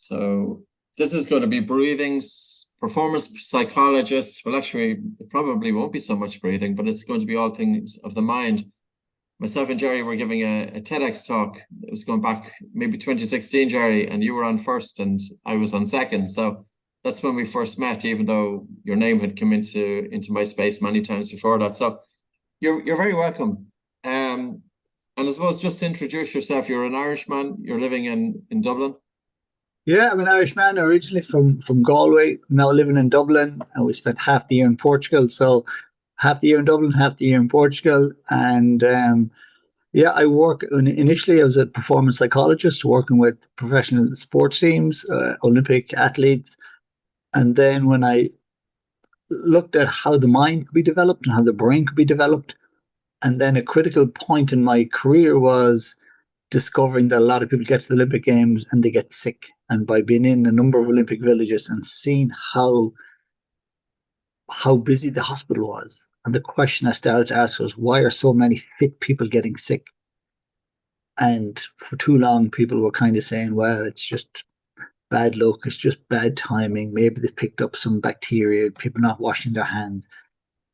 So this is going to be breathing's performance psychologists. Well, actually, it probably won't be so much breathing, but it's going to be all things of the mind. Myself and Gerry were giving a TEDx talk. It was going back maybe 2016, Gerry, and you were on first and I was on second. So that's when we first met, even though your name had come into my space many times before that. So you're very welcome. And I suppose just to introduce yourself, you're an Irishman, you're living in Dublin. Yeah, I'm an Irishman, originally from Galway, now living in Dublin, and we spent half the year in Portugal. So half the year in Dublin, half the year in Portugal. And yeah, I work, initially I was a performance psychologist working with professional sports teams, Olympic athletes. And then when I looked at how the mind could be developed and how the brain could be developed, and then a critical point in my career was discovering that a lot of people get to the Olympic Games and they get sick. And by being in a number of Olympic villages and seeing how busy the hospital was, and the question I started to ask was, why are so many fit people getting sick? And for too long, people were kind of saying, well, it's just bad luck, it's just bad timing. Maybe they picked up some bacteria, people not washing their hands.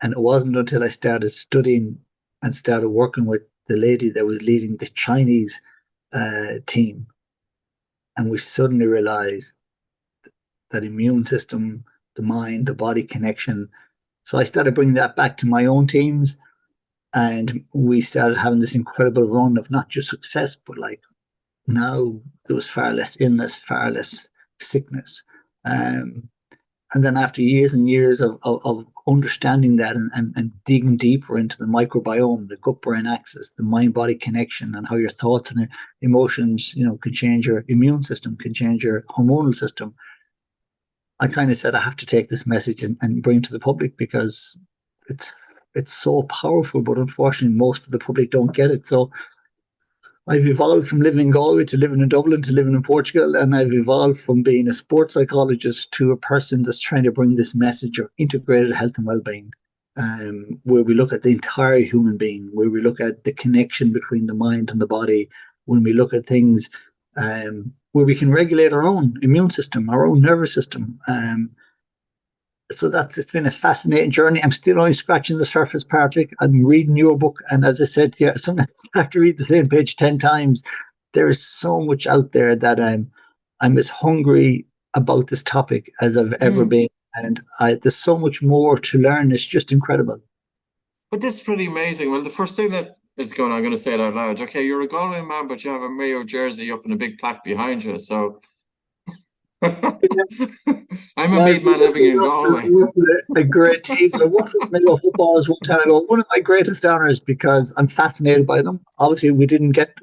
And it wasn't until I started studying and started working with the lady that was leading the Chinese team, and we suddenly realized that immune system, the mind, the body connection. So I started bringing that back to my own teams, and we started having this incredible run of not just success, but like now there was far less illness, far less sickness. And then after years and years of understanding that and digging deeper into the microbiome, the gut-brain axis, the mind-body connection, and how your thoughts and emotions, can change your immune system, can change your hormonal system, I kind of said I have to take this message and bring it to the public, because it's so powerful, but unfortunately most of the public don't get it. So I've evolved from living in Galway to living in Dublin to living in Portugal, and I've evolved from being a sports psychologist to a person that's trying to bring this message of integrated health and well-being, where we look at the entire human being, where we look at the connection between the mind and the body, when we look at things where we can regulate our own immune system, our own nervous system. So it's been a fascinating journey. I'm still only scratching the surface, Patrick. I'm reading your book, and as I said, yeah, sometimes I have to read the same page 10 times. There is so much out there that I'm as hungry about this topic as I've ever been, and there's so much more to learn. It's just incredible. But this is pretty amazing. Well, the first thing that is going, I'm going to say it out loud. Okay, you're a Galway man, but you have a Mayo jersey up in a big plaque behind you. So I'm a Meath man living in Galway. A great team. I worked with Mayo footballers one time ago. One of my greatest honours, because I'm fascinated by them. Obviously, we didn't get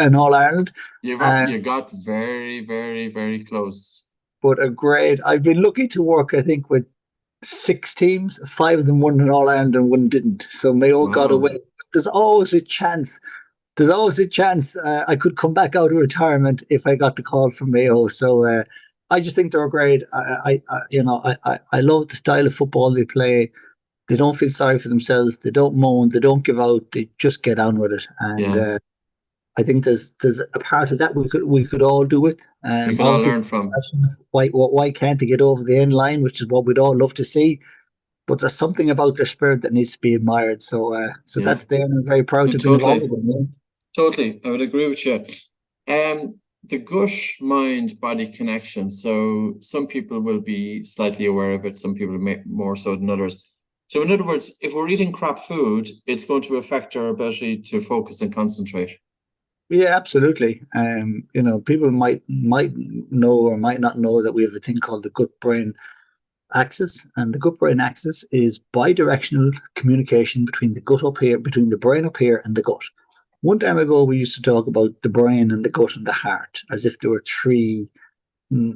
an All Ireland. You got very, very, very close. But I've been lucky to work, I think, with 6 teams. 5 of them won an All Ireland and 1 didn't. So Mayo got away. There's always a chance. I could come back out of retirement if I got the call from Mayo. So I just think they're great. I love the style of football they play. They don't feel sorry for themselves. They don't moan. They don't give out. They just get on with it. And I think there's a part of that we could all do it. We could all learn from. Why can't they get over the end line, which is what we'd all love to see? But there's something about their spirit that needs to be admired. So that's there, and I'm very proud to be involved with them. Totally, I would agree with you. The gut mind body connection. So some people will be slightly aware of it. Some people may more so than others. So in other words, if we're eating crap food, it's going to affect our ability to focus and concentrate. Yeah, absolutely. People might know or might not know that we have a thing called the gut-brain axis, and the gut-brain axis is bidirectional communication between the gut up here, between the brain up here and the gut. One time ago, we used to talk about the brain and the gut and the heart as if there were 3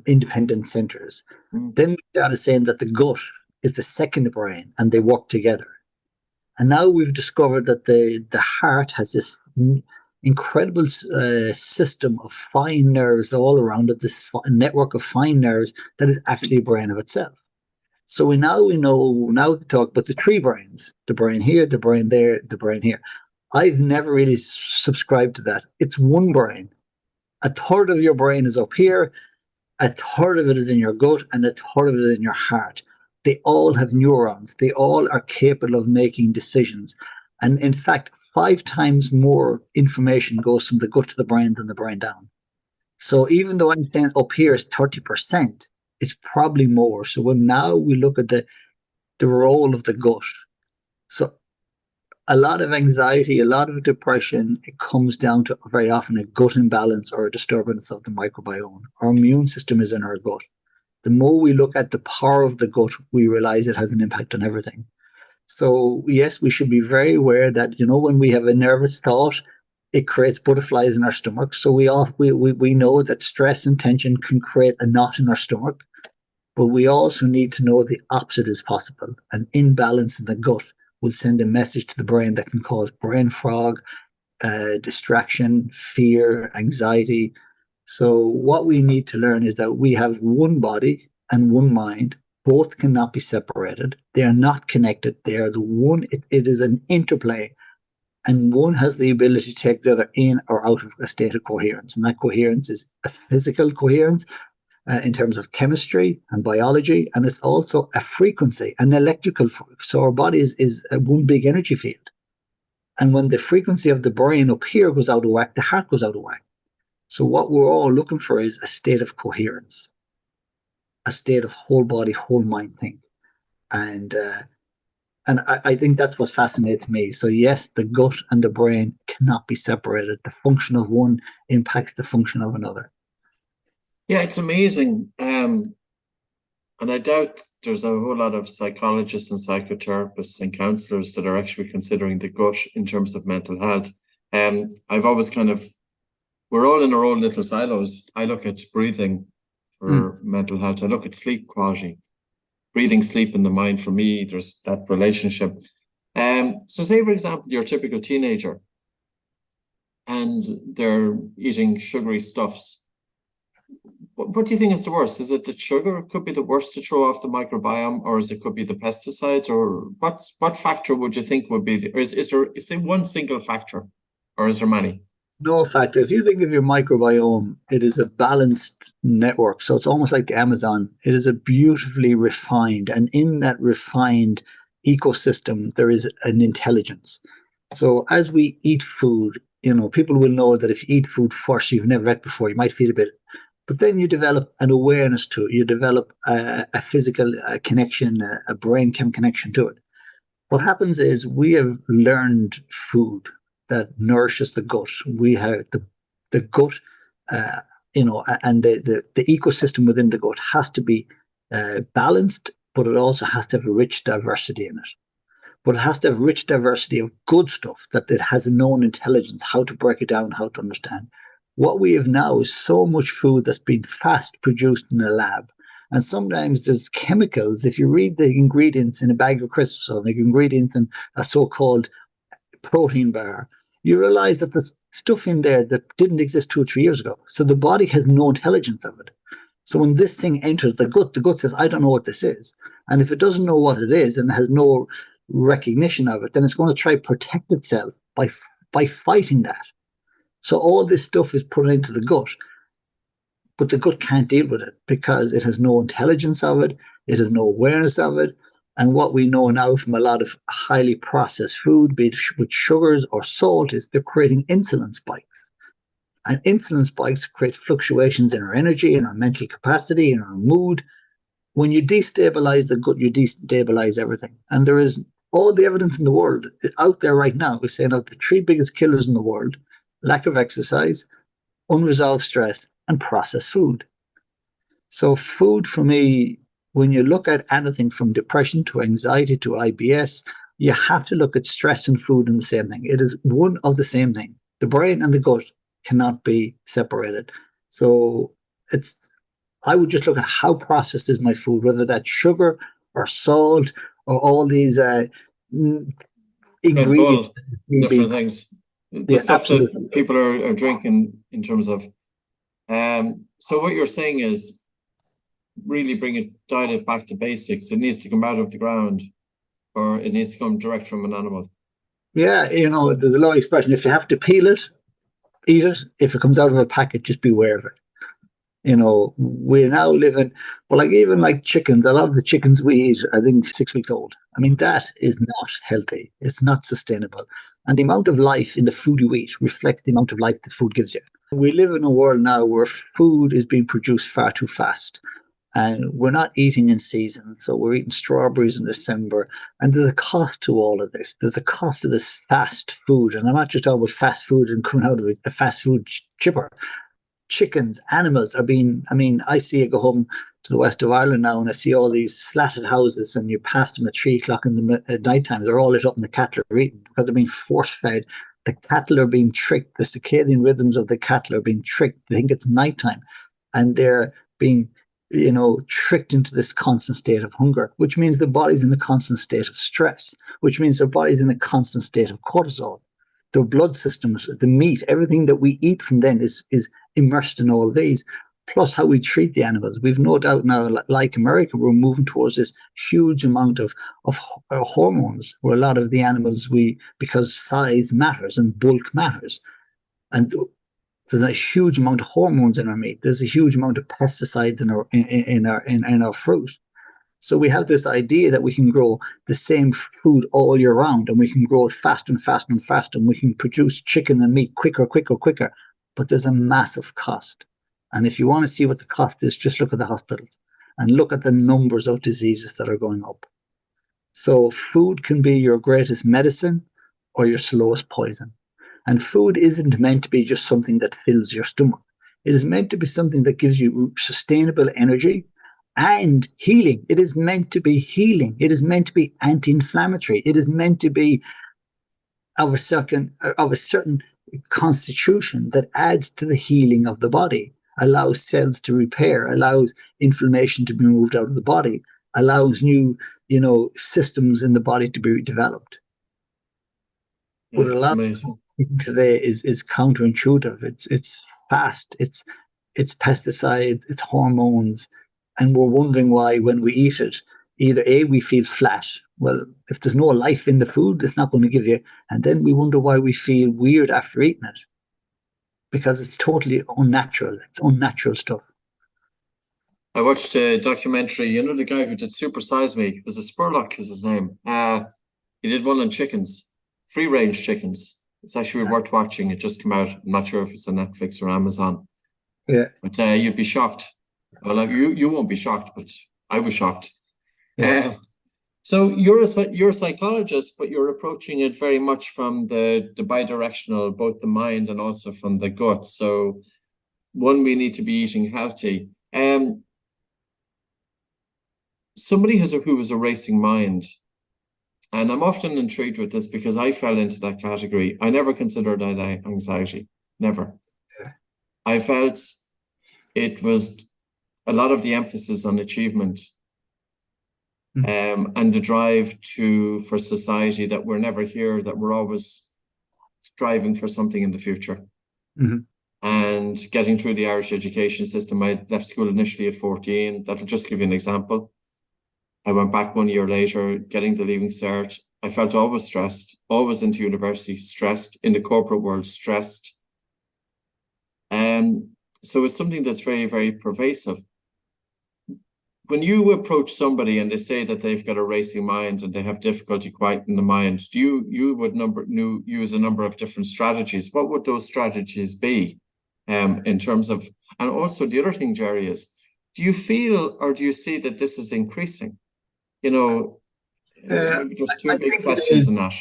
independent centers. Then we started saying that the gut is the second brain and they work together. And now we've discovered that the heart has this incredible system of fine nerves all around it, this network of fine nerves that is actually a brain of itself. So we know to talk about the 3 brains, the brain here, the brain there, the brain here. I've never really subscribed to that. It's one brain. A third of your brain is up here, a third of it is in your gut and a third of it is in your heart. They all have neurons. They all are capable of making decisions. And in fact, 5 times more information goes from the gut to the brain than the brain down. So even though I'm saying up here is 30%, it's probably more. So when now we look at the role of the gut. So a lot of anxiety, a lot of depression, it comes down to very often a gut imbalance or a disturbance of the microbiome. Our immune system is in our gut. The more we look at the power of the gut, we realize it has an impact on everything. So yes, we should be very aware that, when we have a nervous thought, it creates butterflies in our stomach. So we know that stress and tension can create a knot in our stomach, but we also need to know the opposite is possible. An imbalance in the gut will send a message to the brain that can cause brain fog, distraction, fear, anxiety. So what we need to learn is that we have one body and one mind. Both cannot be separated. They are not connected. They are the one. It is an interplay. And one has the ability to take the other in or out of a state of coherence. And that coherence is a physical coherence in terms of chemistry and biology. And it's also a frequency, an electrical. So our body is one big energy field. And when the frequency of the brain up here goes out of whack, the heart goes out of whack. So what we're all looking for is a state of coherence, a state of whole body, whole mind thing. And I think that's what fascinates me. So yes, the gut and the brain cannot be separated. The function of one impacts the function of another. Yeah, it's amazing. And I doubt there's a whole lot of psychologists and psychotherapists and counselors that are actually considering the gut in terms of mental health. I've always we're all in our own little silos. I look at breathing for mental health. I look at sleep quality. Breathing, sleep, and the mind, for me, there's that relationship. So say, for example, you're a typical teenager and they're eating sugary stuffs. What do you think is the worst? Is it the sugar could be the worst to throw off the microbiome, or is it could be the pesticides, or what factor would you think would be, or is there one single factor, or is there many? No factor. If you think of your microbiome, it is a balanced network. So it's almost like the Amazon. It is a beautifully refined, and in that refined ecosystem, there is an intelligence. So as we eat food, people will know that if you eat food first you've never had before, you might feel a bit, but then you develop an awareness to it. You develop a physical connection, a brain chem connection to it. What happens is we have learned food that nourishes the gut. We have the gut, and the ecosystem within the gut has to be balanced, but it also has to have a rich diversity in it. But it has to have rich diversity of good stuff, that it has a known intelligence, how to break it down, how to understand. What we have now is so much food that's been fast produced in a lab. And sometimes there's chemicals. If you read the ingredients in a bag of crisps or the ingredients in a so-called protein bar, you realize that there's stuff in there that didn't exist 2 or 3 years ago. So the body has no intelligence of it. So when this thing enters the gut says, I don't know what this is. And if it doesn't know what it is and has no recognition of it, then it's going to try to protect itself by fighting that. So all this stuff is put into the gut. But the gut can't deal with it because it has no intelligence of it. It has no awareness of it. And what we know now from a lot of highly processed food, be it with sugars or salt, is they're creating insulin spikes. And insulin spikes create fluctuations in our energy, in our mental capacity, in our mood. When you destabilize the gut, you destabilize everything. And there is all the evidence in the world out there right now is saying that the 3 biggest killers in the world: lack of exercise, unresolved stress, and processed food. So food, for me, when you look at anything from depression to anxiety to IBS, you have to look at stress and food in the same thing. It is one of the same thing. The brain and the gut cannot be separated. So I would just look at how processed is my food, whether that's sugar or salt or all these ingredients. Different things. The stuff absolutely. That people are drinking in terms of. So what you're saying is, really dial it back to basics. It needs to come out of the ground, or it needs to come direct from an animal. Yeah, there's a lot of expression. If you have to peel it, eat it. If it comes out of a packet, just beware of it. You know, we're now living, but like even like chickens, a lot of the chickens we eat, I think 6 weeks old. I mean, that is not healthy. It's not sustainable. And the amount of life in the food you eat reflects the amount of life the food gives you. We live in a world now where food is being produced far too fast. And we're not eating in season. So we're eating strawberries in December. And there's a cost to all of this. There's a cost to this fast food. And I'm not just talking about fast food and coming out of a fast food chipper. Chickens, animals are being, I mean, I see it go home to the west of Ireland now and I see all these slatted houses and you pass them at 3 o'clock in the night time. They're all lit up and the cattle are eating because they're being force fed. The cattle are being tricked. The circadian rhythms of the cattle are being tricked. They think it's nighttime and they're being, you know, tricked into this constant state of hunger, which means the body's in a constant state of stress, which means their body's in a constant state of cortisol. Their blood systems, the meat, everything that we eat from then is immersed in all of these, plus how we treat the animals. We've no doubt now, like America, we're moving towards this huge amount of hormones, where a lot of the animals because size matters and bulk matters. And there's a huge amount of hormones in our meat. There's a huge amount of pesticides in our fruit. So we have this idea that we can grow the same food all year round and we can grow it faster and faster and faster and we can produce chicken and meat quicker. But there's a massive cost. And if you want to see what the cost is, just look at the hospitals and look at the numbers of diseases that are going up. So food can be your greatest medicine or your slowest poison. And food isn't meant to be just something that fills your stomach. It is meant to be something that gives you sustainable energy and healing. It is meant to be healing. It is meant to be anti-inflammatory. It is meant to be of a certain constitution that adds to the healing of the body, allows cells to repair, allows inflammation to be moved out of the body, allows new, systems in the body to be developed. Yeah, But a it's lot amazing. today is counterintuitive. It's fast. It's pesticides. It's hormones, and we're wondering why when we eat it, either A, we feel flat. Well, if there's no life in the food, it's not going to give you. And then we wonder why we feel weird after eating it, because it's totally unnatural. It's unnatural stuff. I watched a documentary. You know, the guy who did Super Size Me, was a Spurlock is his name. He did one on chickens, free range chickens. It's actually worth watching. It just came out. I'm not sure if it's on Netflix or Amazon. Yeah. But you'd be shocked. Well, you won't be shocked, but I was shocked. Yeah. So you're a psychologist, but you're approaching it very much from the bidirectional, both the mind and also from the gut. So one, we need to be eating healthy. Somebody who has a racing mind, and I'm often intrigued with this because I fell into that category. I never considered that anxiety, never. Yeah. I felt it was a lot of the emphasis on achievement. And the drive for society that we're never here, that we're always striving for something in the future. Mm-hmm. And getting through the Irish education system, I left school initially at 14. That'll just give you an example. I went back 1 year later, getting the Leaving Cert. I felt always stressed, always into university, stressed, in the corporate world, stressed. So it's something that's very, very pervasive. When you approach somebody and they say that they've got a racing mind and they have difficulty quieting the mind, you would use a number of different strategies. What would those strategies be in terms of, and also the other thing, Gerry, is, do you feel or do you see that this is increasing? Maybe just two big questions in that.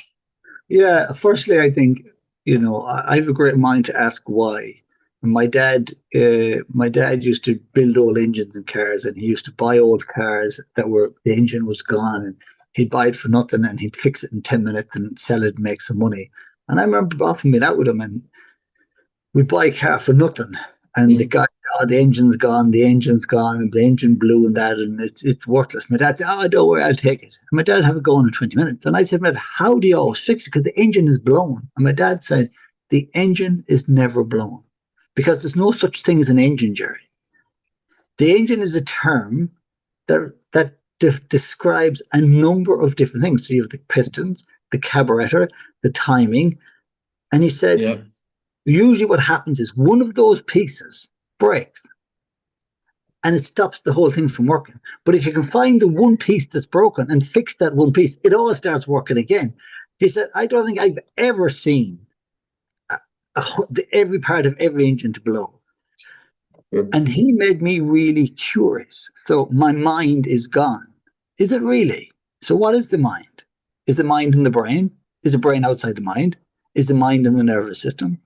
Yeah, firstly, I think, I have a great mind to ask why. My dad used to build old engines in cars, and he used to buy old cars the engine was gone, and he'd buy it for nothing, and he'd fix it in 10 minutes and sell it and make some money. And I remember often being out with him, and we'd buy a car for nothing, and the guy, the engine's gone, and the engine blew and that, and it's worthless. My dad said, don't worry, I'll take it. And my dad have it going in 20 minutes. And I said, Dad, how do you always fix it? Because the engine is blown. And my dad said, the engine is never blown. Because there's no such thing as an engine, Gerry. The engine is a term that describes a number of different things. So you have the pistons, the carburetor, the timing. And he said, usually what happens is one of those pieces breaks. and it stops the whole thing from working. But if you can find the one piece that's broken and fix that one piece, it all starts working again. He said, I don't think I've ever seen every part of every engine to blow. And he made me really curious. So my mind is gone. Is it really? So what is the mind? Is the mind in the brain? Is the brain outside the mind? Is the mind in the nervous system?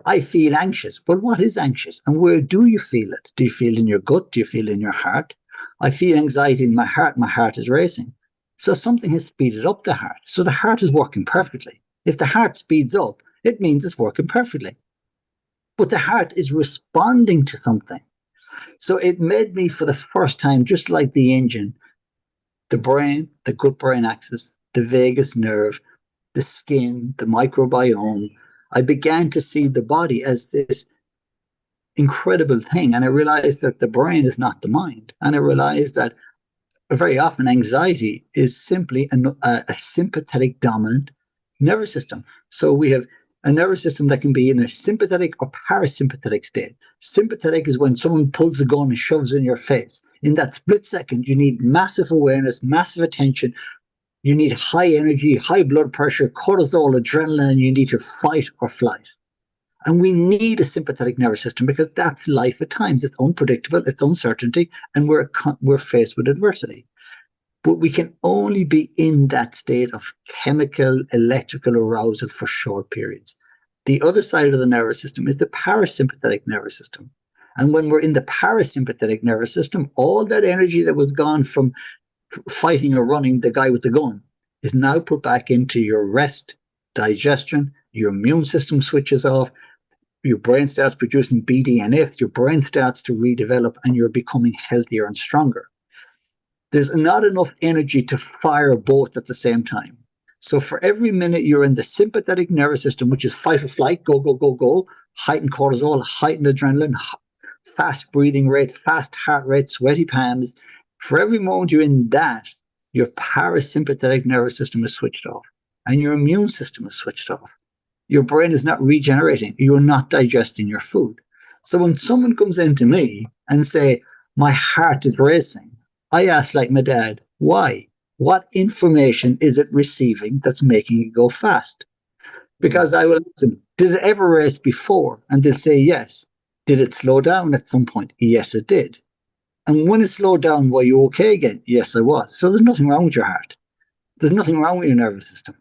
I feel anxious. But what is anxious? And where do you feel it? Do you feel it in your gut? Do you feel it in your heart? I feel anxiety in my heart. My heart is racing. So something has speeded up the heart. So the heart is working perfectly. If the heart speeds up, it means it's working perfectly. But the heart is responding to something. So it made me, for the first time, just like the engine, the brain, the gut-brain axis, the vagus nerve, the skin, the microbiome, I began to see the body as this incredible thing. And I realized that the brain is not the mind. And I realized that very often anxiety is simply a sympathetic dominant nervous system. So we have a nervous system that can be in a sympathetic or parasympathetic state. Sympathetic is when someone pulls a gun and shoves it in your face. In that split second, you need massive awareness, massive attention. You need high energy, high blood pressure, cortisol, adrenaline, and you need to fight or flight. And we need a sympathetic nervous system because that's life at times. It's unpredictable, it's uncertainty, and we're faced with adversity. But we can only be in that state of chemical, electrical arousal for short periods. The other side of the nervous system is the parasympathetic nervous system. And when we're in the parasympathetic nervous system, all that energy that was gone from fighting or running the guy with the gun is now put back into your rest, digestion, your immune system switches off, your brain starts producing BDNF, your brain starts to redevelop, and you're becoming healthier and stronger. There's not enough energy to fire both at the same time. So for every minute you're in the sympathetic nervous system, which is fight or flight, go, go, go, go, heightened cortisol, heightened adrenaline, fast breathing rate, fast heart rate, sweaty palms. For every moment you're in that, your parasympathetic nervous system is switched off and your immune system is switched off. Your brain is not regenerating. You're not digesting your food. So when someone comes into me and say, my heart is racing, I ask like my dad, why? What information is it receiving that's making it go fast? Because I will ask them, did it ever race before? And they'll say yes. Did it slow down at some point? Yes, it did. And when it slowed down, were you okay again? Yes, I was. So there's nothing wrong with your heart. There's nothing wrong with your nervous system.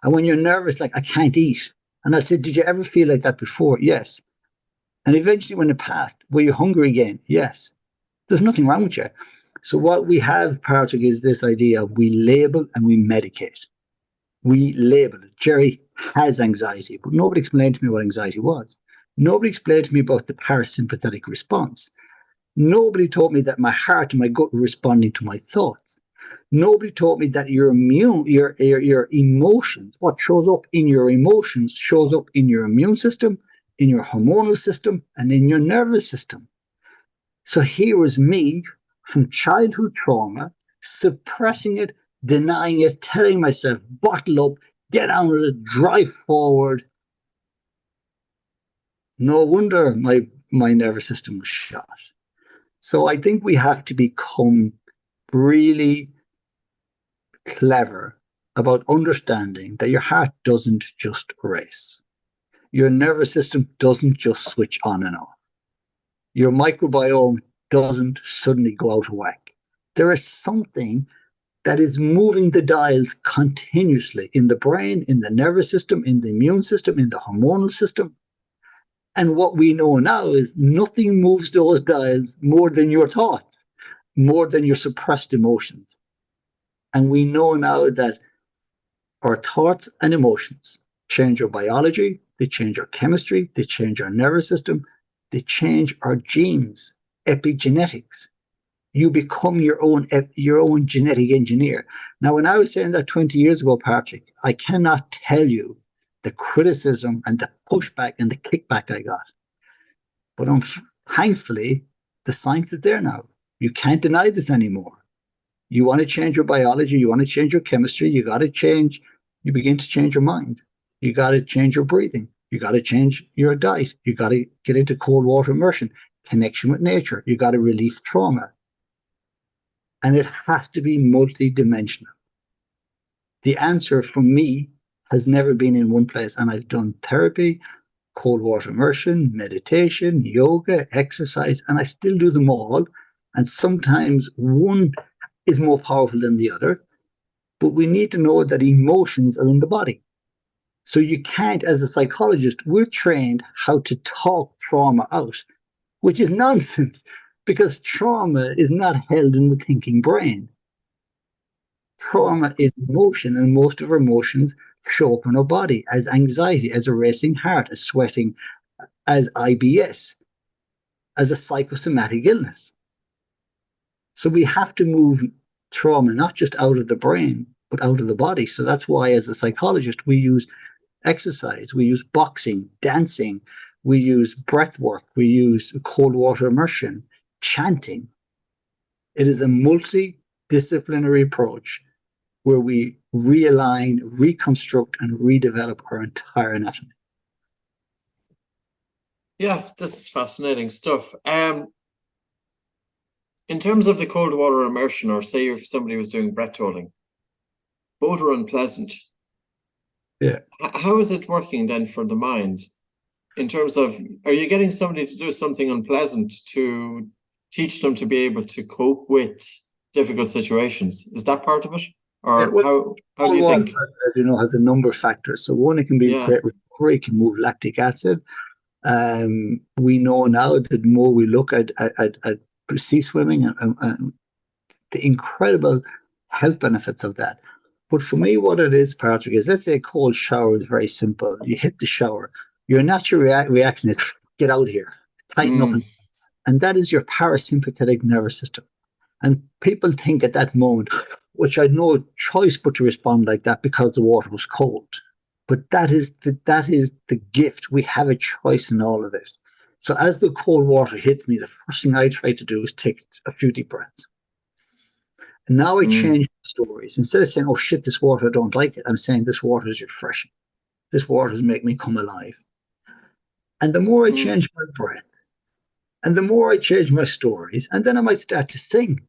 And when you're nervous, like, I can't eat. And I said, did you ever feel like that before? Yes. And eventually when it passed, were you hungry again? Yes. There's nothing wrong with you. So what we have, Patrick, is this idea of we label and we medicate. We label it. Gerry has anxiety, but nobody explained to me what anxiety was. Nobody explained to me about the parasympathetic response. Nobody told me that my heart and my gut were responding to my thoughts. Nobody told me that your emotions, what shows up in your emotions shows up in your immune system, in your hormonal system, and in your nervous system. So here was me from childhood trauma, suppressing it, denying it, telling myself, bottle up, get on with it, drive forward. No wonder my nervous system was shot. So I think we have to become really clever about understanding that your heart doesn't just race. Your nervous system doesn't just switch on and off. Your microbiome doesn't suddenly go out of whack. There is something that is moving the dials continuously in the brain, in the nervous system, in the immune system, in the hormonal system. And what we know now is nothing moves those dials more than your thoughts, more than your suppressed emotions. And we know now that our thoughts and emotions change our biology, they change our chemistry, they change our nervous system, they change our genes, epigenetics. You become your own genetic engineer. Now, when I was saying that 20 years ago, Patrick, I cannot tell you the criticism and the pushback and the kickback I got. But thankfully, the science is there now. You can't deny this anymore. You want to change your biology, you want to change your chemistry, you begin to change your mind. You got to change your breathing. You got to change your diet. You got to get into cold water immersion, connection with nature. You got to release trauma. And it has to be multidimensional. The answer for me has never been in one place. And I've done therapy, cold water immersion, meditation, yoga, exercise, and I still do them all. And sometimes one is more powerful than the other. But we need to know that emotions are in the body. So you can't, as a psychologist, we're trained how to talk trauma out, which is nonsense because trauma is not held in the thinking brain. Trauma is emotion, and most of our emotions show up in our body as anxiety, as a racing heart, as sweating, as IBS, as a psychosomatic illness. So we have to move trauma not just out of the brain, but out of the body. So that's why, as a psychologist, we use exercise, we use boxing, dancing, we use breath work, we use cold water immersion, chanting. It is a multidisciplinary approach where we realign, reconstruct, and redevelop our entire anatomy. Yeah, this is fascinating stuff. In terms of the cold water immersion, or say if somebody was doing breath holding, both are unpleasant. Yeah. How is it working then for the mind? In terms of, are you getting somebody to do something unpleasant to teach them to be able to cope with difficult situations? Is that part of it? Or how do you think? As you know, has a number of factors. So one, it can be great recovery, it can move lactic acid. We know now that the more we look at sea swimming and the incredible health benefits of that. But for me, what it is, Patrick, is let's say a cold shower is very simple. You hit the shower. Your natural reaction is get out of here, tighten up. And that is your parasympathetic nervous system. And people think at that moment, which I had no choice but to respond like that because the water was cold. But that is the gift. We have a choice in all of this. So as the cold water hits me, the first thing I try to do is take a few deep breaths. And now I change stories. Instead of saying, oh shit, this water, I don't like it, I'm saying this water is refreshing. This water is making me come alive. And the more I change my breath, and the more I change my stories, and then I might start to sing.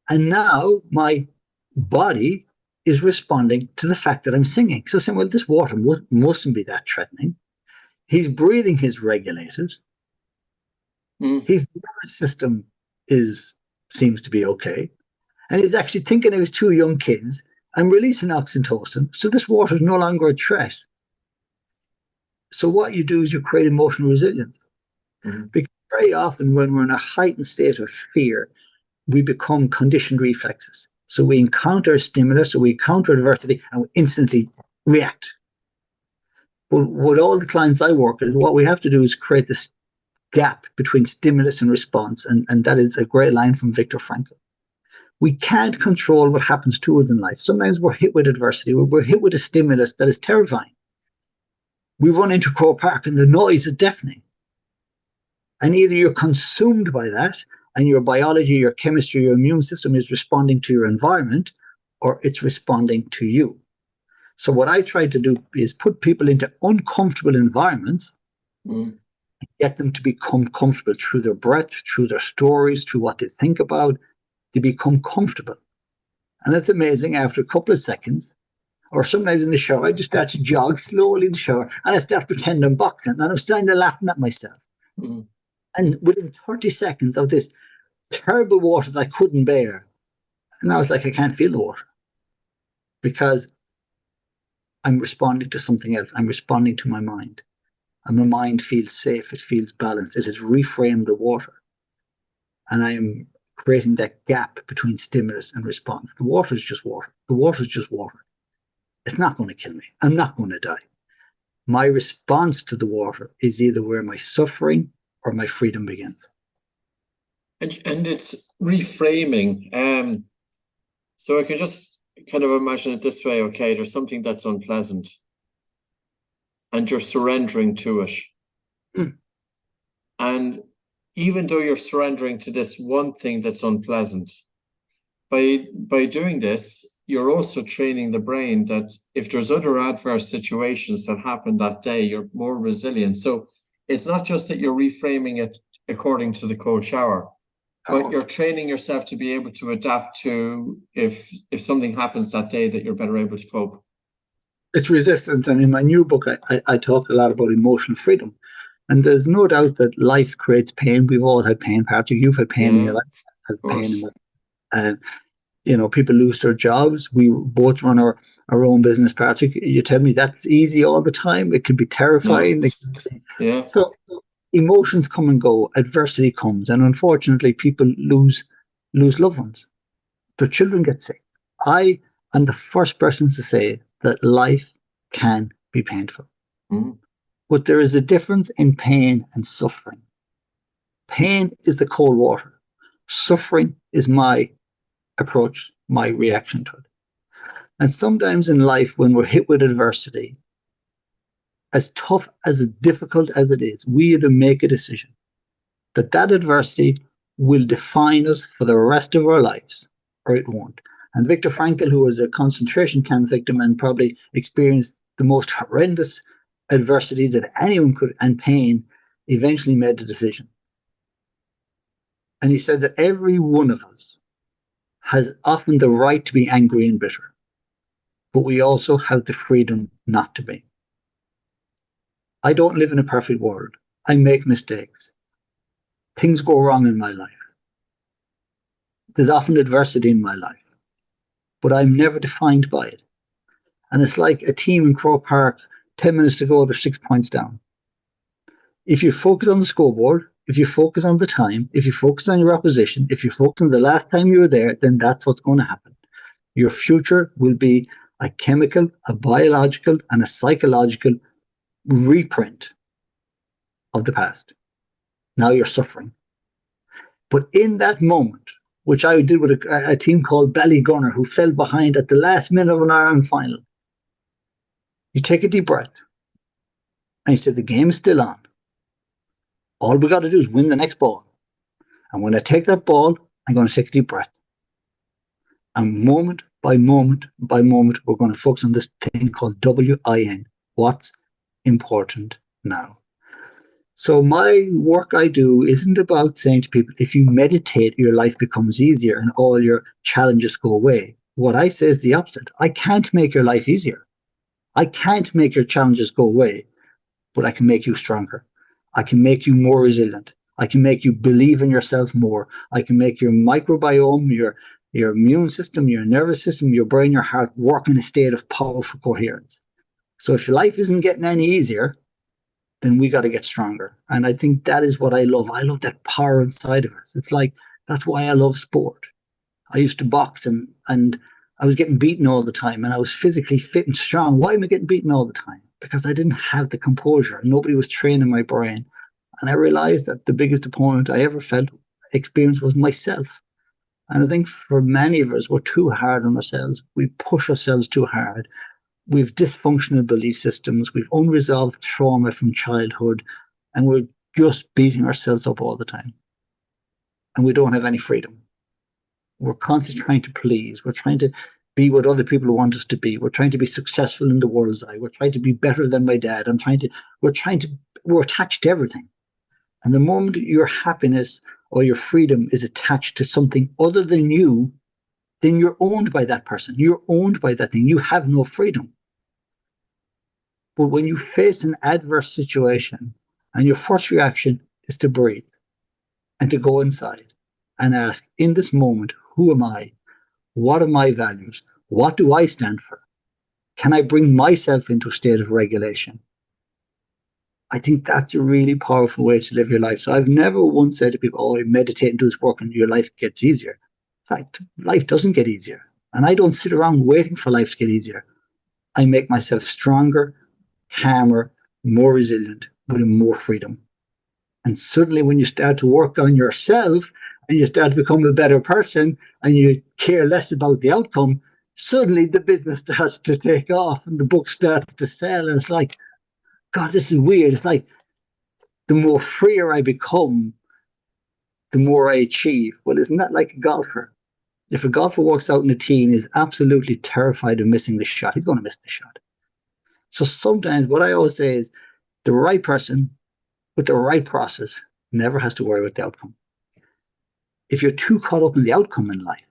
And now my body is responding to the fact that I'm singing. So saying, well, this water mustn't be that threatening. His breathing is regulated. His nervous system seems to be okay. And he's actually thinking of his two young kids and releasing oxytocin. So this water is no longer a threat. So what you do is you create emotional resilience. Because very often when we're in a heightened state of fear, we become conditioned reflexes. So we encounter a stimulus, or we encounter adversity, and we instantly react. But with all the clients I work with, what we have to do is create this gap between stimulus and response. And that is a great line from Viktor Frankl. We can't control what happens to us in life. Sometimes we're hit with adversity. We're hit with a stimulus that is terrifying. We run into Crow Park and the noise is deafening. And either you're consumed by that and your biology, your chemistry, your immune system is responding to your environment, or it's responding to you. So what I try to do is put people into uncomfortable environments and get them to become comfortable through their breath, through their stories, through what they think about. They become comfortable. And that's amazing. After a couple of seconds, or sometimes in the shower, I just start to jog slowly in the shower and I start pretending I'm boxing and I'm standing there laughing at myself. And within 30 seconds of this terrible water that I couldn't bear, and I was like, I can't feel the water because I'm responding to something else. I'm responding to my mind. And my mind feels safe. It feels balanced. It has reframed the water. And I'm creating that gap between stimulus and response. The water is just water. The water is just water. It's not going to kill me. I'm not going to die. My response to the water is either where my suffering or my freedom begins. And it's reframing. So I can just kind of imagine it this way. Okay, there's something that's unpleasant and you're surrendering to it. And even though you're surrendering to this one thing that's unpleasant, by doing this, you're also training the brain that if there's other adverse situations that happen that day, you're more resilient. So it's not just that you're reframing it according to the cold shower, but you're training yourself to be able to adapt to if something happens that day, that you're better able to cope. It's resistance. And in my new book, I talk a lot about emotional freedom. And there's no doubt that life creates pain. We've all had pain. Patrick, you've had pain in your life. I've had pain in my people lose their jobs. We both run our own business, Patrick. You tell me that's easy all the time. It can be terrifying. Yeah. So emotions come and go. Adversity comes. And unfortunately, people lose loved ones. Their children get sick. I am the first person to say that life can be painful. Mm-hmm. But there is a difference in pain and suffering. Pain is the cold water. Suffering is my approach, my reaction to it. And sometimes in life, when we're hit with adversity, as tough, as difficult as it is, we either make a decision that adversity will define us for the rest of our lives, or it won't. And Viktor Frankl, who was a concentration camp victim and probably experienced the most horrendous adversity that anyone could, and pain, eventually made the decision. And he said that every one of us has often the right to be angry and bitter, but we also have the freedom not to be. I don't live in a perfect world. I make mistakes. Things go wrong in my life. There's often adversity in my life, but I'm never defined by it. And it's like a team in Croke Park, 10 minutes to go, they're 6 points down. If you focus on the scoreboard, if you focus on the time, if you focus on your opposition, if you focus on the last time you were there, then that's what's going to happen. Your future will be a chemical, a biological, and a psychological reprint of the past. Now you're suffering. But in that moment, which I did with a team called Ballygunner, who fell behind at the last minute of an Ireland final, you take a deep breath and you say, the game is still on. All we got to do is win the next ball. And when I take that ball, I'm going to take a deep breath. And moment by moment by moment, we're going to focus on this thing called WIN. What's important now? So my work I do isn't about saying to people, if you meditate, your life becomes easier and all your challenges go away. What I say is the opposite. I can't make your life easier. I can't make your challenges go away, but I can make you stronger. I can make you more resilient. I can make you believe in yourself more. I can make your microbiome, your immune system, your nervous system, your brain, your heart work in a state of powerful coherence. So if your life isn't getting any easier, then we got to get stronger. And I think that is what I love. I love that power inside of us. It's like, that's why I love sport. I used to box and I was getting beaten all the time and I was physically fit and strong. Why am I getting beaten all the time? Because I didn't have the composure. Nobody was training my brain. And I realized that the biggest opponent I ever experienced was myself. And I think for many of us, we're too hard on ourselves. We push ourselves too hard. We've dysfunctional belief systems. We've unresolved trauma from childhood. And we're just beating ourselves up all the time. And we don't have any freedom. We're constantly trying to please. We're trying to be what other people want us to be. We're trying to be successful in the world's eye. We're trying to be better than my dad. We're attached to everything. And the moment your happiness or your freedom is attached to something other than you, then you're owned by that person. You're owned by that thing. You have no freedom. But when you face an adverse situation and your first reaction is to breathe and to go inside and ask, in this moment, who am I? What are my values? What do I stand for? Can I bring myself into a state of regulation? I think that's a really powerful way to live your life. So I've never once said to people, oh, meditate and do this work and your life gets easier. In fact, life doesn't get easier. And I don't sit around waiting for life to get easier. I make myself stronger, calmer, more resilient, with more freedom. And suddenly when you start to work on yourself and you start to become a better person and you care less about the outcome, suddenly the business starts to take off and the book starts to sell. And it's like, God, this is weird. It's like the more freer I become, the more I achieve. Well, isn't that like a golfer? If a golfer walks out in a tee and is absolutely terrified of missing the shot, he's going to miss the shot. So sometimes what I always say is the right person with the right process never has to worry about the outcome. If you're too caught up in the outcome in life,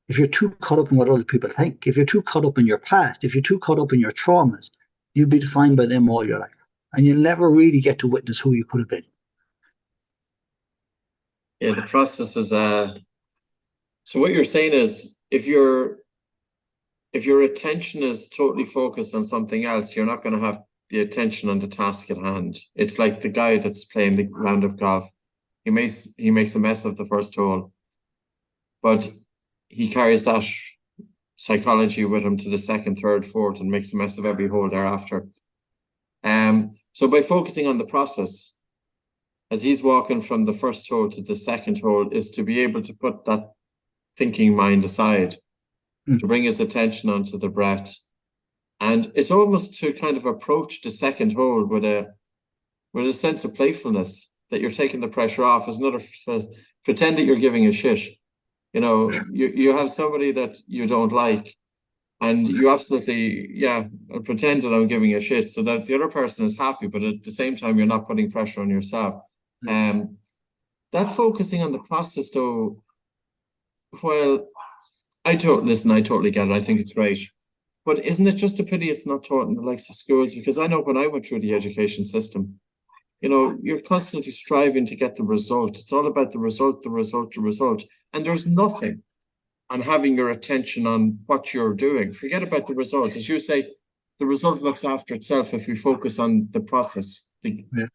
if you're too caught up in what other people think, if you're too caught up in your past, if you're too caught up in your traumas, you'll be defined by them all your life. And you'll never really get to witness who you could have been. Yeah, the process is so what you're saying is if your attention is totally focused on something else, you're not going to have the attention on the task at hand. It's like the guy that's playing the round of golf. He makes a mess of the first hole, but he carries that psychology with him to the second, third, fourth, and makes a mess of every hole thereafter. So by focusing on the process, as he's walking from the first hole to the second hole, is to be able to put that thinking mind aside, to bring his attention onto the breath. And it's almost to kind of approach the second hole with a sense of playfulness, that you're taking the pressure off. As another, pretend that you're giving a shit. You know, you have somebody that you don't like, and you absolutely, pretend that I'm giving a shit so that the other person is happy, but at the same time, you're not putting pressure on yourself. That focusing on the process, though, well, I totally get it. I think it's great. But isn't it just a pity it's not taught in the likes of schools? Because I know when I went through the education system, you know, you're constantly striving to get the result. It's all about the result. And there's nothing on having your attention on what you're doing. Forget about the result. As you say, the result looks after itself if we focus on the process. Yeah.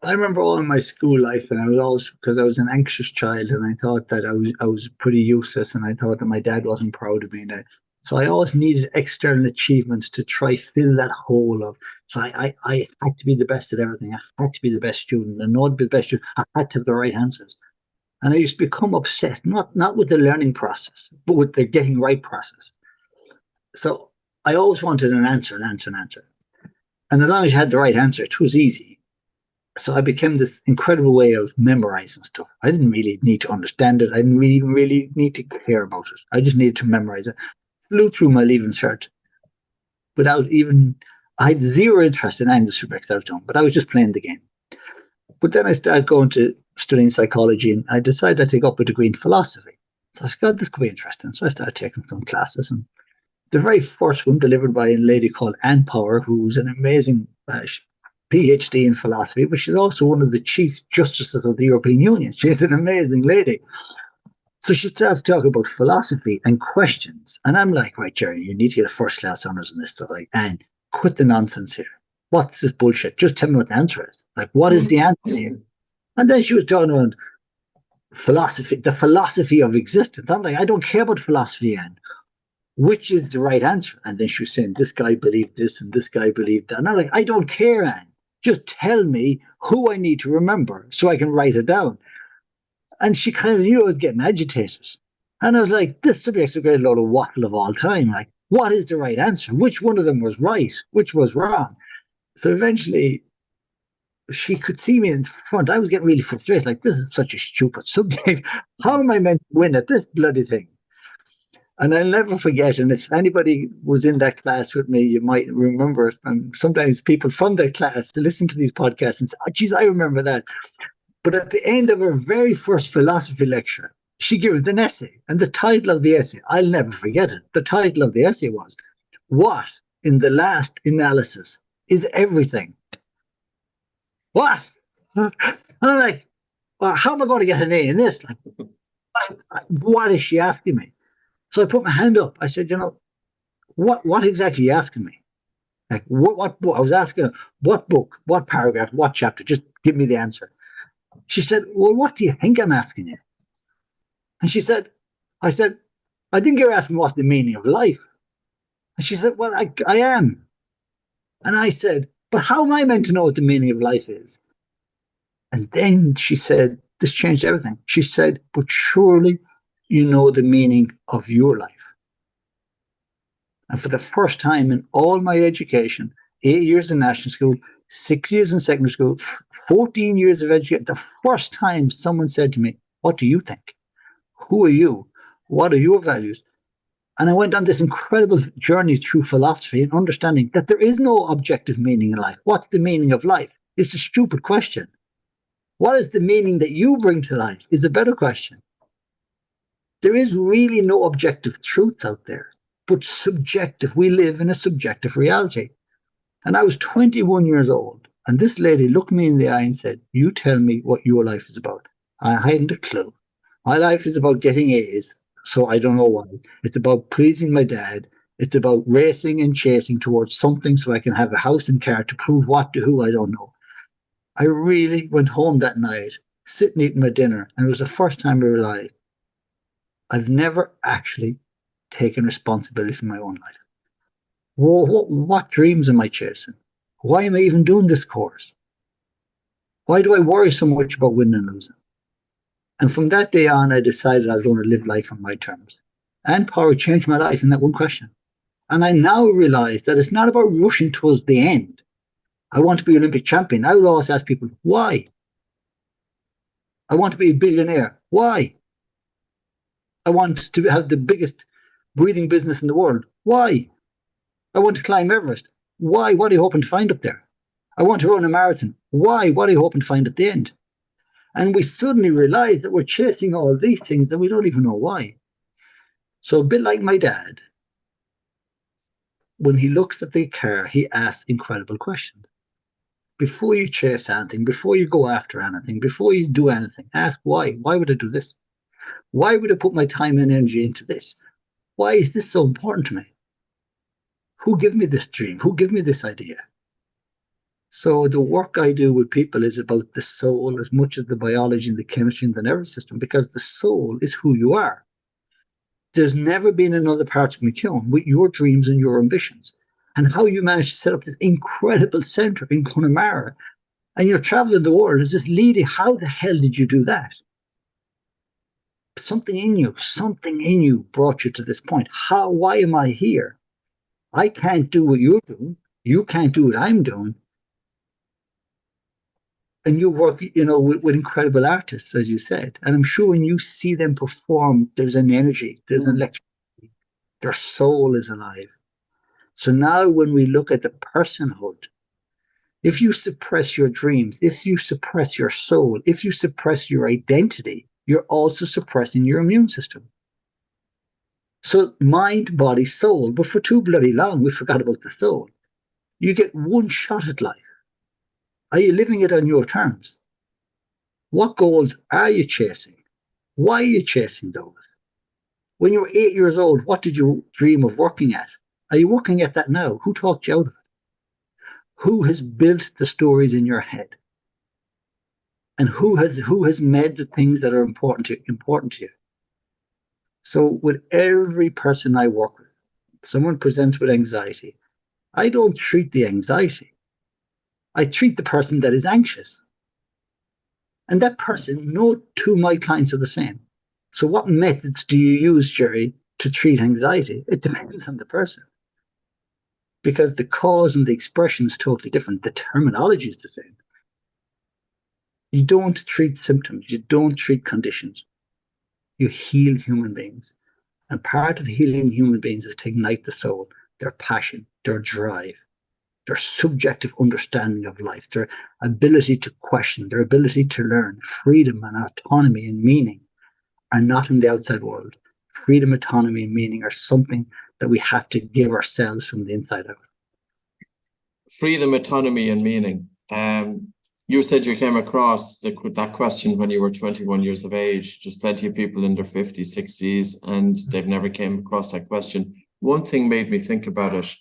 I remember all in my school life, and I was always, because I was an anxious child, and I thought that I was pretty useless, and I thought that my dad wasn't proud of me. So I always needed external achievements to try fill that hole of. So I had to be the best at everything. I had to be the best student, and not be the best student. I had to have the right answers. And I used to become obsessed, not with the learning process, but with the getting right process. So I always wanted an answer. And as long as you had the right answer, it was easy. So I became this incredible way of memorizing stuff. I didn't really need to understand it. I didn't really need to care about it. I just needed to memorize it. Flew through my Leaving Cert without even, I had zero interest in any of the subjects I was doing, but I was just playing the game. But then I started going to studying psychology, and I decided I'd take up a degree in philosophy. So I said, God, this could be interesting. So I started taking some classes, and the very first one delivered by a lady called Ann Power, who's an amazing PhD in philosophy, but she's also one of the chief justices of the European Union. She's an amazing lady. So she starts talking about philosophy and questions. And I'm like, right, Gerry, you need to get a first class honours in this stuff. Like, and quit the nonsense here. What's this bullshit? Just tell me what the answer is. Like, what is the answer here? And then she was talking about philosophy, the philosophy of existence. I'm like, I don't care about philosophy, Anne. Which is the right answer? And then she was saying, this guy believed this and this guy believed that. And I'm like, I don't care, Anne. Just tell me who I need to remember so I can write it down. And she kind of knew I was getting agitated. And I was like, this subject's a great load of waffle of all time. Like, what is the right answer? Which one of them was right? Which was wrong? So eventually, she could see me in front. I was getting really frustrated. Like, this is such a stupid subject. How am I meant to win at this bloody thing? And I'll never forget. And if anybody was in that class with me, you might remember it. And sometimes people from that class to listen to these podcasts and say, oh, geez, I remember that. But at the end of her very first philosophy lecture, she gives an essay. And the title of the essay, I'll never forget it. The title of the essay was, What, in the Last Analysis, is Everything? What? And I'm like, well, how am I going to get an A in this? Like, what is she asking me? So I put my hand up. I said, what exactly are you asking me? Like, what I was asking her, what book, what paragraph, what chapter? Just give me the answer. She said, well, what do you think I'm asking you? And I said, I think you're asking what's the meaning of life. And she said, well, I am. And I said, but how am I meant to know what the meaning of life is? And then she said, this changed everything. She said, but surely you know the meaning of your life. And for the first time in all my education, 8 years in national school, 6 years in secondary school, 14 years of education, the first time someone said to me, what do you think? Who are you? What are your values? And I went on this incredible journey through philosophy and understanding that there is no objective meaning in life. What's the meaning of life? It's a stupid question. What is the meaning that you bring to life is a better question. There is really no objective truth out there, but subjective. We live in a subjective reality. And I was 21 years old, and this lady looked me in the eye and said, "You tell me what your life is about." I hadn't a clue. My life is about getting A's, so I don't know why. It's about pleasing my dad. It's about racing and chasing towards something so I can have a house and car to prove what to who, I don't know. I really went home that night, sitting eating my dinner, and it was the first time I realized I've never actually taken responsibility for my own life. What dreams am I chasing? Why am I even doing this course? Why do I worry so much about winning and losing? And from that day on, I decided I was going to live life on my terms. And power changed my life in that one question. And I now realize that it's not about rushing towards the end. I want to be Olympic champion. I would always ask people, why? I want to be a billionaire. Why? I want to have the biggest breathing business in the world. Why? I want to climb Everest. Why? What are you hoping to find up there? I want to run a marathon. Why? What are you hoping to find at the end? And we suddenly realize that we're chasing all these things that we don't even know why. So a bit like my dad, when he looks at the car, he asks incredible questions. Before you chase anything, before you go after anything, before you do anything, ask why. Why would I do this? Why would I put my time and energy into this? Why is this so important to me? Who gave me this dream? Who gave me this idea? So the work I do with people is about the soul as much as the biology and the chemistry and the nervous system, because the soul is who you are. There's never been another Patrick McKeown with your dreams and your ambitions, and how you managed to set up this incredible center in Connemara, and you're traveling the world as this leader. How the hell did you do that? Something in you brought you to this point. Why am I here? I can't do what you're doing. You can't do what I'm doing. And you work, with incredible artists, as you said. And I'm sure when you see them perform, there's an energy, there's an electricity. Their soul is alive. So now when we look at the personhood, if you suppress your dreams, if you suppress your soul, if you suppress your identity, you're also suppressing your immune system. So mind, body, soul. But for too bloody long, we forgot about the soul. You get one shot at life. Are you living it on your terms? What goals are you chasing? Why are you chasing those? When you were 8 years old, what did you dream of working at? Are you working at that now? Who talked you out of it? Who has built the stories in your head? And who has made the things that are important to you? So with every person I work with, someone presents with anxiety, I don't treat the anxiety. I treat the person that is anxious. And that person, no two of my clients are the same. So what methods do you use, Gerry, to treat anxiety? It depends on the person. Because the cause and the expression is totally different. The terminology is the same. You don't treat symptoms. You don't treat conditions. You heal human beings. And part of healing human beings is to ignite the soul, their passion, their drive, their subjective understanding of life, their ability to question, their ability to learn. Freedom and autonomy and meaning are not in the outside world. Freedom, autonomy, and meaning are something that we have to give ourselves from the inside out. Freedom, autonomy, and meaning. You said you came across that question when you were 21 years of age. Just plenty of people in their 50s, 60s, and they've never came across that question. One thing made me think about it.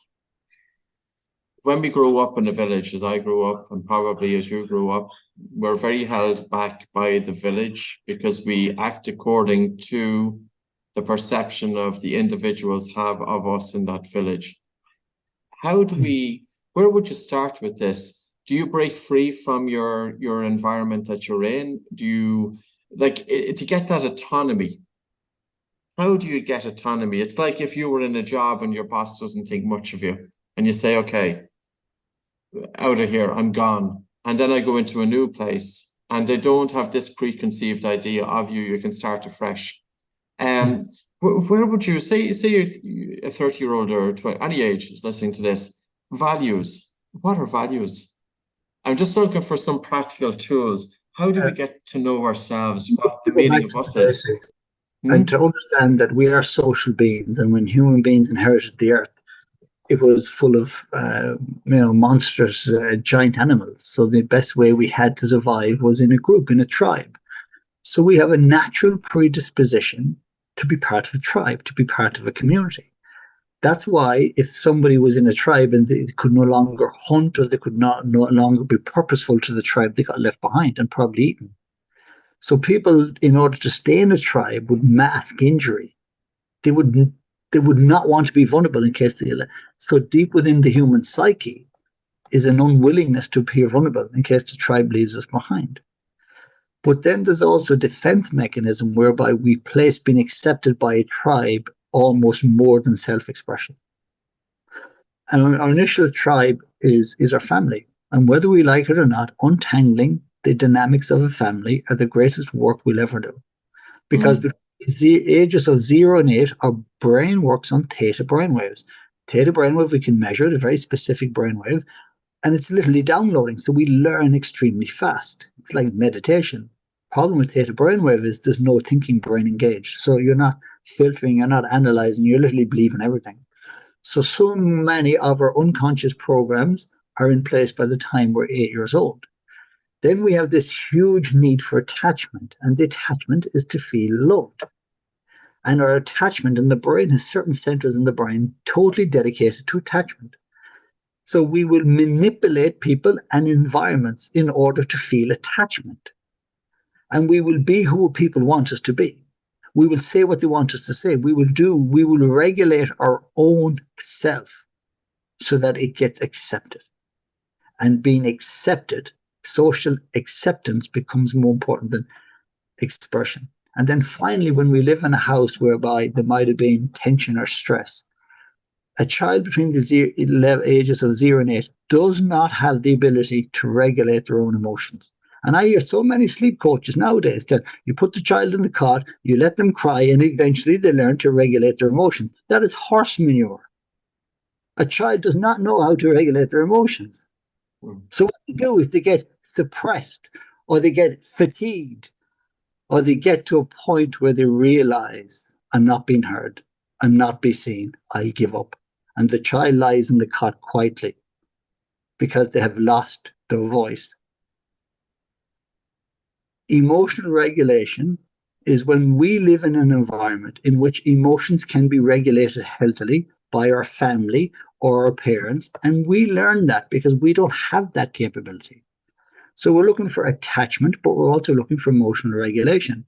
When we grew up in a village, as I grew up, and probably as you grew up, we're very held back by the village because we act according to the perception of the individuals have of us in that village. Where would you start with this? Do you break free from your environment that you're in? Do you, to get that autonomy? How do you get autonomy? It's like if you were in a job and your boss doesn't think much of you and you say, okay, out of here, I'm gone. And then I go into a new place and they don't have this preconceived idea of you. You can start afresh. Where would you say you're a 30-year-old or 20, any age is listening to this? Values. What are values? I'm just looking for some practical tools. How do we get to know ourselves? What the Go meaning back of to the us is? basics Hmm? and to understand that we are social beings, and when human beings inherited the earth, it was full of monstrous giant animals. So the best way we had to survive was in a group, in a tribe. So we have a natural predisposition to be part of a tribe, to be part of a community. That's why if somebody was in a tribe and they could no longer hunt, or they could no longer be purposeful to the tribe, they got left behind and probably eaten. So people, in order to stay in a tribe, would mask injury. They would not want to be vulnerable in case they. So deep within the human psyche is an unwillingness to appear vulnerable in case the tribe leaves us behind. But then there's also a defense mechanism whereby we place being accepted by a tribe almost more than self-expression. And our initial tribe is our family. And whether we like it or not, untangling the dynamics of a family are the greatest work we'll ever do. Because between the ages of 0 and 8, our brain works on theta brainwaves. Theta brainwave, we can measure it, a very specific brainwave, and it's literally downloading. So we learn extremely fast. It's like meditation. Problem with theta brainwave is there's no thinking brain engaged. So you're not filtering, you're not analyzing, you're literally believing everything. So many of our unconscious programs are in place by the time we're 8 years old. Then we have this huge need for attachment, and the attachment is to feel loved. And our attachment in the brain has certain centers in the brain totally dedicated to attachment. So we will manipulate people and environments in order to feel attachment. And we will be who people want us to be. We will say what they want us to say. We will regulate our own self so that it gets accepted. And being accepted, social acceptance becomes more important than expression. And then finally, when we live in a house whereby there might have been tension or stress, a child between the ages of 0 and 8 does not have the ability to regulate their own emotions. And I hear so many sleep coaches nowadays that you put the child in the cot, you let them cry, and eventually they learn to regulate their emotions. That is horse manure. A child does not know how to regulate their emotions. So what they do is they get suppressed, or they get fatigued, or they get to a point where they realize, I'm not being heard, I'm not being seen, I give up. And the child lies in the cot quietly because they have lost their voice. Emotional regulation is when we live in an environment in which emotions can be regulated healthily by our family or our parents, and we learn that because we don't have that capability. So we're looking for attachment, but we're also looking for emotional regulation.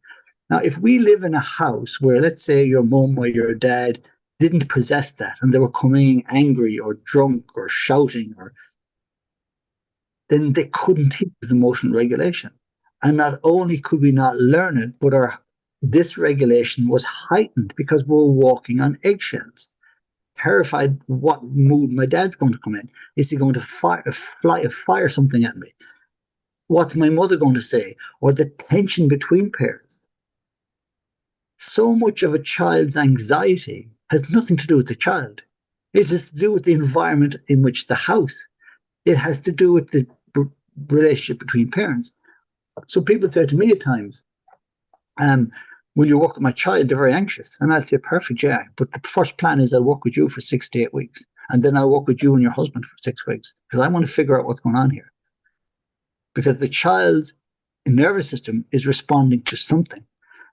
Now, if we live in a house where, let's say, your mom or your dad didn't possess that, and they were coming angry or drunk or shouting, then they couldn't teach us emotional regulation. And not only could we not learn it, but our dysregulation was heightened because we were walking on eggshells, terrified what mood my dad's going to come in. Is he going to fire something at me? What's my mother going to say? Or the tension between parents. So much of a child's anxiety has nothing to do with the child. It has to do with the environment in which the house. It has to do with the relationship between parents. So people say to me at times, will you work with my child? They're very anxious. And I'll say, perfect, yeah. But the first plan is I'll work with you for 6 to 8 weeks. And then I'll work with you and your husband for 6 weeks. Because I want to figure out what's going on here. Because the child's nervous system is responding to something.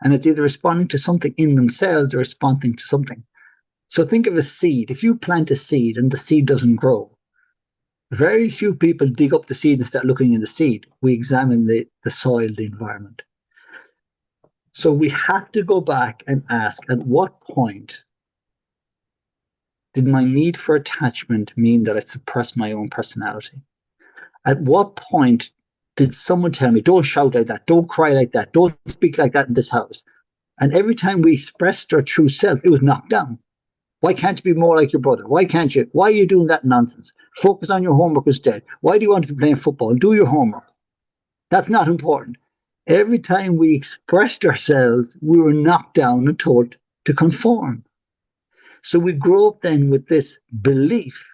And it's either responding to something in themselves or responding to something. So think of a seed. If you plant a seed and the seed doesn't grow, very few people dig up the seed and start looking in the seed. We examine the soil, the environment. So we have to go back and ask, at what point did my need for attachment mean that I suppressed my own personality? At what point did someone tell me, don't shout like that, don't cry like that, don't speak like that in this house? And every time we expressed our true self, it was knocked down. Why can't you be more like your brother? Why can't you? Why are you doing that nonsense? Focus on your homework instead. Why do you want to be playing football? Do your homework. That's not important. Every time we expressed ourselves, we were knocked down and told to conform. So we grow up then with this belief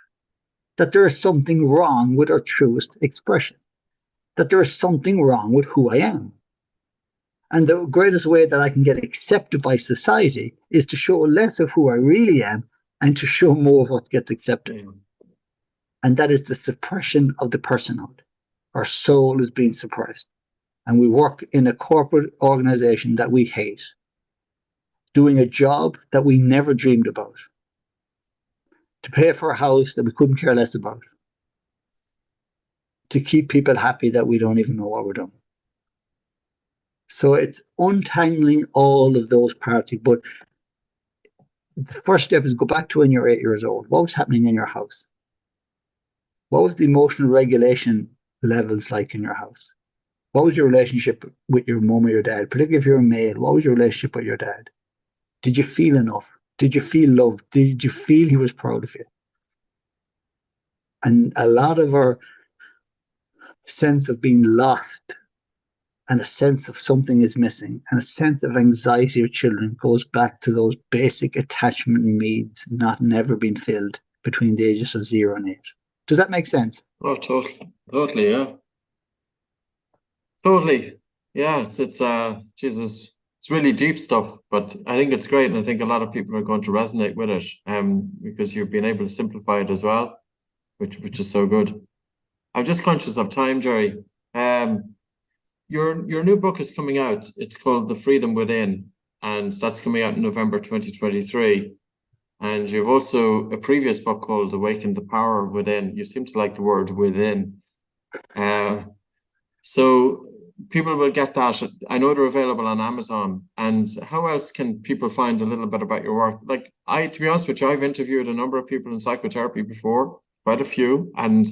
that there is something wrong with our truest expression, that there is something wrong with who I am. And the greatest way that I can get accepted by society is to show less of who I really am and to show more of what gets accepted. And that is the suppression of the personhood. Our soul is being suppressed. And we work in a corporate organization that we hate, doing a job that we never dreamed about, to pay for a house that we couldn't care less about, to keep people happy that we don't even know what we're doing. So it's untangling all of those parts. But the first step is go back to when you're 8 years old. What was happening in your house? What was the emotional regulation levels like in your house? What was your relationship with your mom or your dad? Particularly if you're a male, what was your relationship with your dad? Did you feel enough? Did you feel loved? Did you feel he was proud of you? And a lot of our sense of being lost and a sense of something is missing and a sense of anxiety of children goes back to those basic attachment needs not never been filled between the ages of 0 and 8. Does that make sense? Oh, totally, yeah. Totally. Yeah, it's Jesus, it's really deep stuff, but I think it's great, and I think a lot of people are going to resonate with it, because you've been able to simplify it as well, which is so good. I'm just conscious of time, Gerry. Your new book is coming out. It's called The Freedom Within, and that's coming out in November 2023. And you've also a previous book called Awaken the Power Within. You seem to like the word within. So people will get that. I know they're available on Amazon. And how else can people find a little bit about your work? Like to be honest with you, I've interviewed a number of people in psychotherapy before, quite a few. And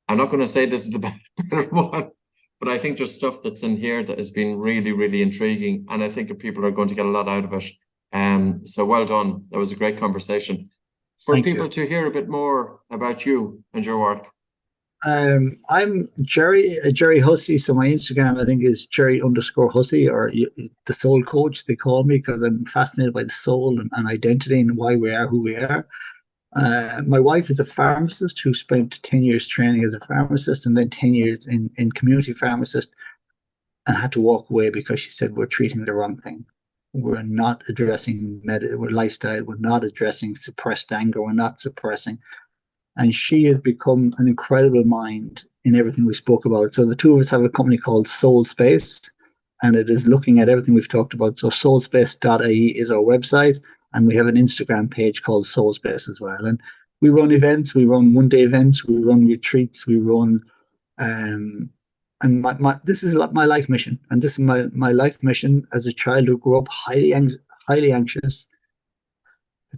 I'm not going to say this is the better one, but I think there's stuff that's in here that has been really, really intriguing. And I think people are going to get a lot out of it. So well done. That was a great conversation. For Thank people you. to hear a bit more about you and your work. I'm Gerry Hussey. So my Instagram, I think, is Gerry_Hussey, or the soul coach, they call me, because I'm fascinated by the soul and identity and why we are who we are. My wife is a pharmacist who spent 10 years training as a pharmacist and then 10 years in community pharmacist, and had to walk away because she said, we're treating the wrong thing. We're not addressing lifestyle. We're not addressing suppressed anger. We're not suppressing. And she has become an incredible mind in everything we spoke about. So the two of us have a company called Soul Space, and it is looking at everything we've talked about. So soulspace.ie is our website, and we have an Instagram page called Soul Space as well. And we run events, we run one-day events, we run retreats, we run and this is my life mission. And this is my life mission as a child who grew up highly anxious.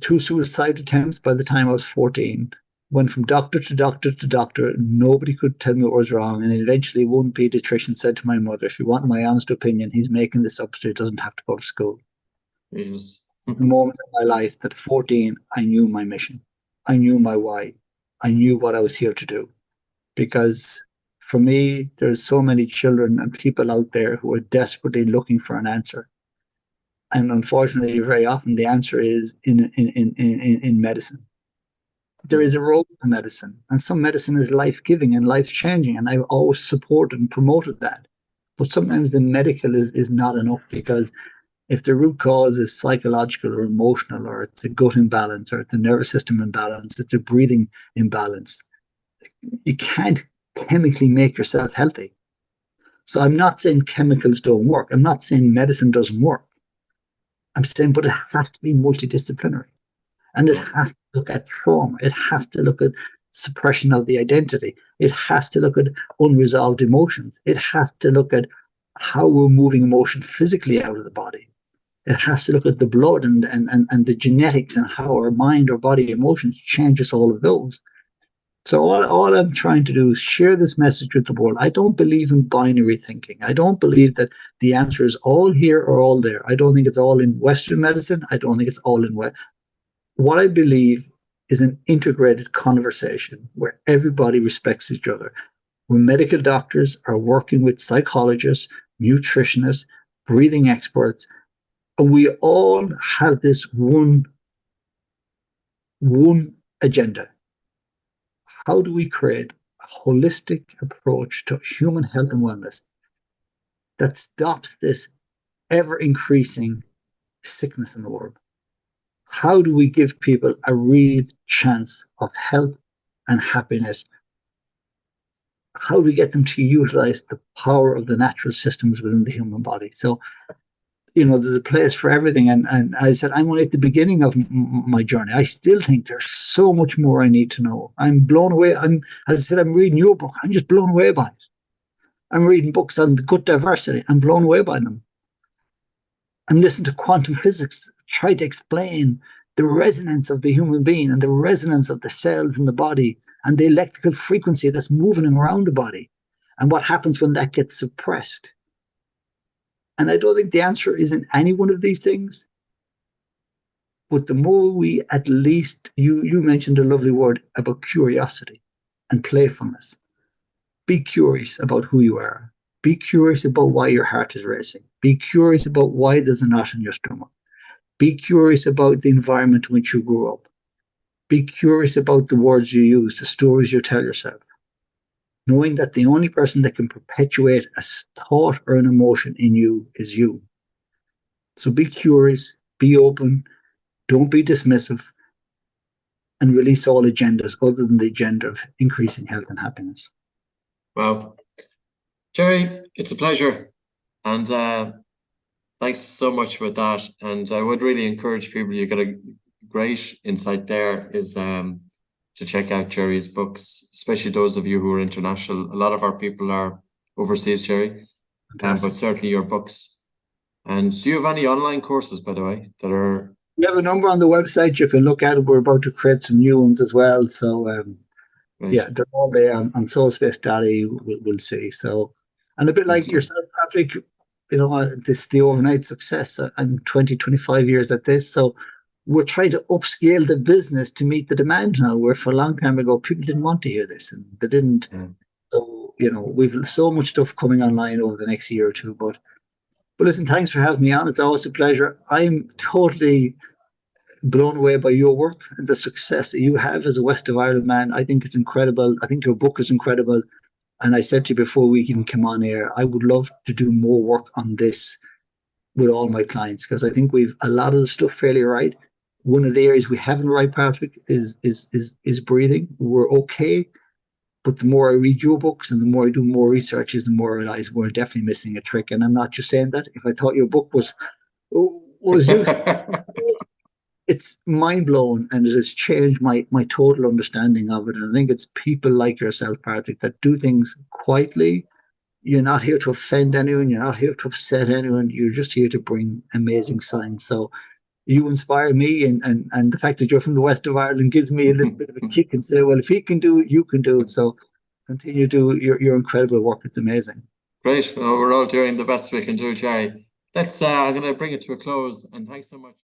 2 suicide attempts by the time I was 14. Went from doctor to doctor to doctor. Nobody could tell me what was wrong. And eventually one pediatrician said to my mother, if you want my honest opinion, he's making this up so he doesn't have to go to school. Yes. The moment in my life that 14, I knew my mission. I knew my why. I knew what I was here to do. Because for me, there's so many children and people out there who are desperately looking for an answer. And unfortunately, very often the answer is in medicine. There is a role to medicine, and some medicine is life-giving and life-changing, and I've always supported and promoted that. But sometimes the medical is not enough, because if the root cause is psychological or emotional, or it's a gut imbalance, or it's a nervous system imbalance, it's a breathing imbalance, you can't chemically make yourself healthy. So I'm not saying chemicals don't work. I'm not saying medicine doesn't work. I'm saying, but it has to be multidisciplinary. And it has to look at trauma. It has to look at suppression of the identity. It has to look at unresolved emotions. It has to look at how we're moving emotion physically out of the body. It has to look at the blood and the genetics and how our mind, our body, emotions changes all of those. So all I'm trying to do is share this message with the world. I don't believe in binary thinking. I don't believe that the answer is all here or all there. I don't think it's all in Western medicine. I don't think it's all in West. What I believe is an integrated conversation where everybody respects each other, where medical doctors are working with psychologists, nutritionists, breathing experts, And we all have this one agenda. How do we create a holistic approach to human health and wellness that stops this ever-increasing sickness in the world? How do we give people a real chance of health and happiness? How do we get them to utilize the power of the natural systems within the human body? So, there's a place for everything. And I said, I'm only at the beginning of my journey. I still think there's so much more I need to know. I'm blown away. As I said, I'm reading your book. I'm just blown away by it. I'm reading books on gut diversity. I'm blown away by them. I'm listening to quantum physics, try to explain the resonance of the human being and the resonance of the cells in the body and the electrical frequency that's moving around the body and what happens when that gets suppressed. And I don't think the answer is in any one of these things. But the more we, at least, you mentioned a lovely word about curiosity and playfulness. Be curious about who you are. Be curious about why your heart is racing. Be curious about why there's a knot in your stomach. Be curious about the environment in which you grew up. Be curious about the words you use, the stories you tell yourself. Knowing that the only person that can perpetuate a thought or an emotion in you is you. So be curious, be open, don't be dismissive, and release all agendas other than the agenda of increasing health and happiness. Wow. Gerry, it's a pleasure. And thanks so much with that. And I would really encourage people, you got a great insight there, is to check out Gerry's books, especially those of you who are international. A lot of our people are overseas, Gerry, but certainly your books. And do you have any online courses, by the way, that are... We have a number on the website you can look at. We're about to create some new ones as well. So, right. Yeah, they're all there on soulspace.ie, we'll see. So, and a bit like yourself, Patrick, this is the overnight success. I'm 20, 25 years at this. So we're trying to upscale the business to meet the demand now, where for a long time ago, people didn't want to hear this and they didn't. So, we've so much stuff coming online over the next year or two. But listen, thanks for having me on. It's always a pleasure. I'm totally blown away by your work and the success that you have as a West of Ireland man. I think it's incredible. I think your book is incredible. And I said to you before we even came on air, I would love to do more work on this with all my clients, because I think we've a lot of the stuff fairly right. One of the areas we haven't right, Patrick, is breathing. We're okay. But the more I read your books and the more I do more research, the more I realize we're definitely missing a trick. And I'm not just saying that. If I thought your book was it's mind-blowing, and it has changed my total understanding of it. And I think it's people like yourself, Patrick, that do things quietly. You're not here to offend anyone. You're not here to upset anyone. You're just here to bring amazing science. So you inspire me, and the fact that you're from the West of Ireland gives me a little bit of a kick and say, well, if he can do it, you can do it. So continue to do your incredible work. It's amazing. Great. Well, we're all doing the best we can do, Gerry. I'm going to bring it to a close, and thanks so much.